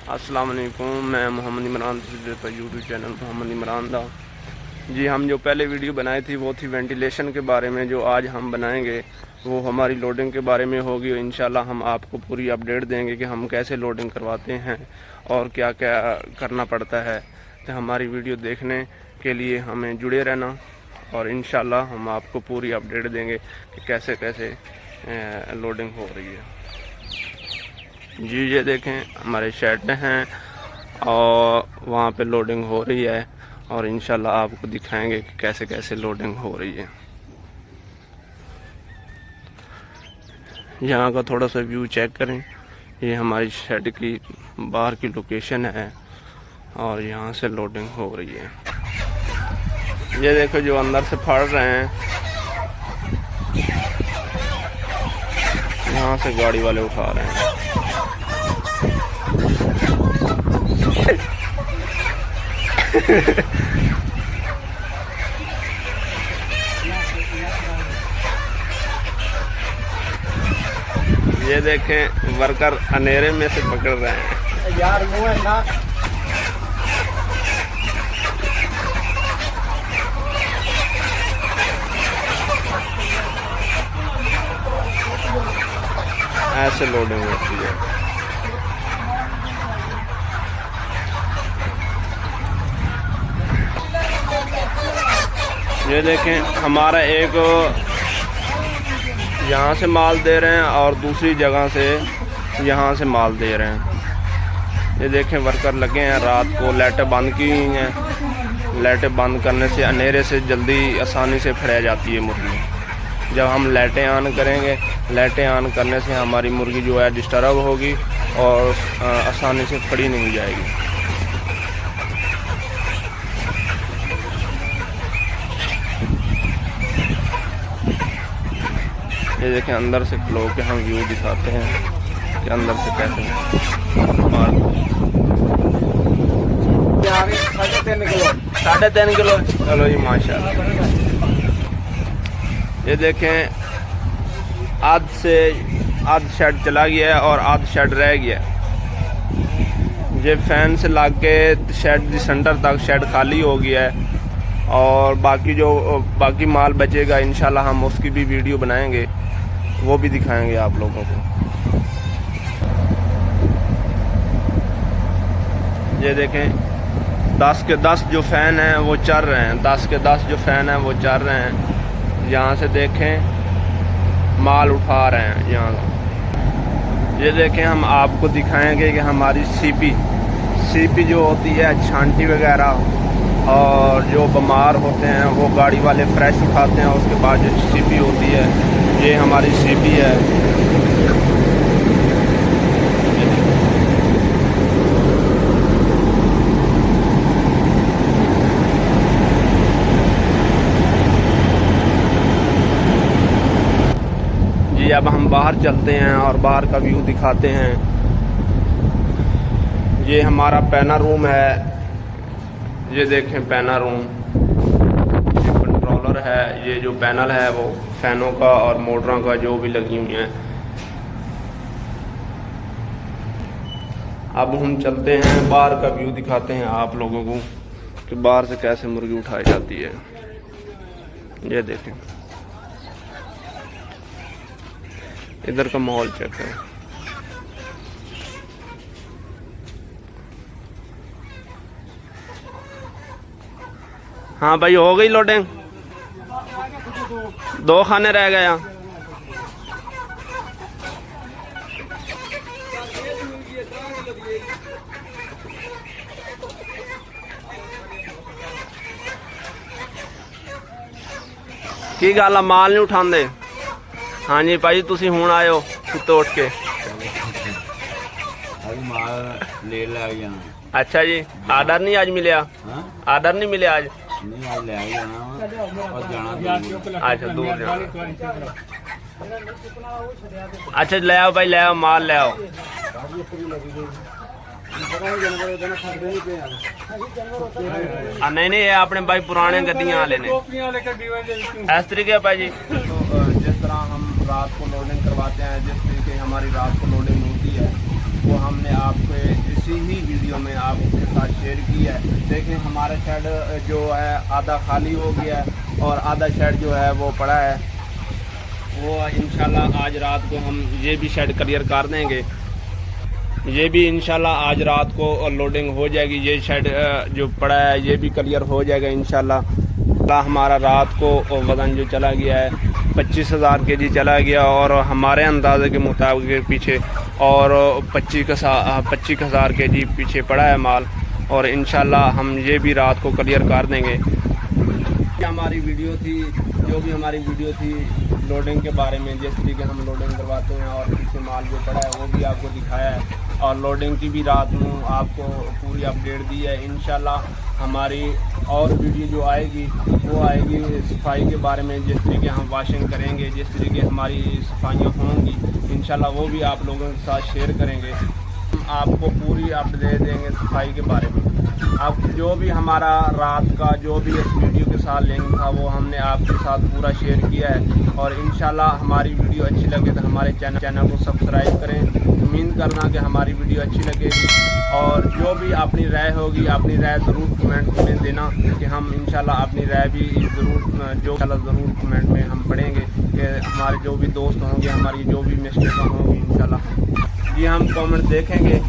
अस्सलाम वालेकुम। मैं मोहम्मद इमरान पर यूट्यूब चैनल मोहम्मद इमरान दा। जी, हम जो पहले वीडियो बनाई थी वो थी वेंटिलेशन के बारे में। जो आज हम बनाएंगे वो हमारी लोडिंग के बारे में होगी। इंशाल्लाह हम आपको पूरी अपडेट देंगे कि हम कैसे लोडिंग करवाते हैं और क्या क्या करना पड़ता है। तो हमारी वीडियो देखने के लिए हमें जुड़े रहना और इंशाल्लाह हम आपको पूरी अपडेट देंगे कि कैसे कैसे लोडिंग हो रही है। जी, ये देखें हमारे शेड हैं और वहाँ पे लोडिंग हो रही है और इंशाल्लाह आपको दिखाएंगे कि कैसे कैसे लोडिंग हो रही है। यहाँ का थोड़ा सा व्यू चेक करें। ये हमारी शेड की बाहर की लोकेशन है और यहाँ से लोडिंग हो रही है। ये देखो जो अंदर से फाड़ रहे हैं, यहाँ से गाड़ी वाले उठा रहे हैं। ये देखें वर्कर अंधेरे में से पकड़ रहे हैं यार। वो है ना, ऐसे लोडिंग होती है। ये देखें हमारा एक यहाँ से माल दे रहे हैं और दूसरी जगह से यहाँ से माल दे रहे हैं। ये देखें वर्कर लगे हैं, रात को लाइटें बंद की हुई हैं। लाइटें बंद करने से अंधेरे से जल्दी आसानी से फड़ा जाती है मुर्गी। जब हम लाइटें ऑन करेंगे, लाइटें ऑन करने से हमारी मुर्गी जो है डिस्टर्ब होगी और आसानी से फड़ी नहीं जाएगी। ये देखें अंदर से खलो के हम व्यू दिखाते हैं कि अंदर से कैसे मार। 3.5 किलो। चलो जी माशाल्लाह। ये देखें आध शेड चला गया है और आध शेड रह गया। ये फैन से ला के शेड की सेंटर तक शेड खाली हो गया है और बाकी माल बचेगा इंशाल्लाह हम उसकी भी वीडियो बनाएंगे, वो भी दिखाएंगे आप लोगों को। ये देखें 10 के 10 जो फ़ैन हैं वो चल रहे हैं। 10 के 10 जो फ़ैन हैं वो चल रहे हैं। यहाँ से देखें माल उठा रहे हैं यहाँ। ये देखें हम आपको दिखाएंगे कि हमारी सीपी जो होती है छांटी वगैरह और जो बीमार होते हैं वो गाड़ी वाले फ्रेश उठाते हैं। उसके बाद जो सीपी होती है, ये हमारी सीपी है। जी, अब हम बाहर चलते हैं और बाहर का व्यू दिखाते हैं। ये हमारा पैना रूम है। ये देखें पैना रूम, ये कंट्रोलर है। ये जो पैनल है वो फैनों का और मोटरों का जो भी लगी हुई हैं। अब हम चलते हैं बाहर का व्यू दिखाते हैं आप लोगों को कि बाहर से कैसे मुर्गी उठाई जाती है। ये देखें इधर का माहौल चेक है। हाँ भाई, हो गई लोडिंग। 2 खाने रह गए। की गल आ, माल नहीं उठाते? हाँ जी भाई, तुसी हुण आए हो सुत्तो उठ के? माल ले लिया। अच्छा जी, आर्डर नहीं आज मिले? आर्डर नहीं मिले आज? नहीं, आज ले और जाना। अच्छा, दूर जाना। अच्छा, ले आओ भाई, ले आओ माल, ले आओ। नहीं, ये अपने भाई पुराने गड्डियां वाले ने इस तरीके भाई जी। तो जिस तरह हम रात को लोडिंग करवाते हैं, जिस तरीके हमारी रात को लोडिंग होती है, वो हमने आपको इस उसी ही वीडियो में आपके साथ शेयर की है। देखें हमारा शेड जो है आधा खाली हो गया है और आधा शेड जो है वो पड़ा है। वो इंशाल्लाह आज रात को हम ये भी शेड क्लियर कर देंगे। ये भी इंशाल्लाह आज रात को लोडिंग हो जाएगी। ये शेड जो पड़ा है ये भी क्लियर हो जाएगा इंशाल्लाह। हमारा रात को वज़न जो चला गया है 25,000 kg चला गया और हमारे अंदाजे के मुताबिक पीछे और 25,000 kg पीछे पड़ा है माल। और इंशाल्लाह हम ये भी रात को क्लियर कर देंगे। हमारी वीडियो थी, जो भी हमारी वीडियो थी लोडिंग के बारे में, जिस तरीके हम लोडिंग करवाते हैं और पीछे माल जो पड़ा है वो भी आपको दिखाया है और लोडिंग की भी रात में आपको पूरी अपडेट दी है। इंशाल्लाह हमारी और वीडियो जो आएगी वो आएगी सफाई के बारे में, जिस तरीके हम वॉशिंग करेंगे, जिस तरीके हमारी सफाइयाँ होंगी इंशाल्लाह वो भी आप लोगों के साथ शेयर करेंगे। हम आपको पूरी अपडेट देंगे सफाई के बारे में। अब जो भी हमारा रात का जो भी इस वीडियो के साथ लिंक था वो हमने आपके साथ पूरा शेयर किया है। और इंशाल्लाह हमारी वीडियो अच्छी लगे तो हमारे चैनल को सब्सक्राइब करें। उम्मीद करना कि हमारी वीडियो अच्छी लगेगी और जो भी अपनी राय होगी अपनी राय ज़रूर कमेंट में देना कि हम इंशाल्लाह अपनी राय भी ज़रूर कमेंट में हम पढ़ेंगे कि हमारे जो भी दोस्त होंगे, हमारी जो भी मिस्टेक होंगी इंशाल्लाह जी हम कमेंट देखेंगे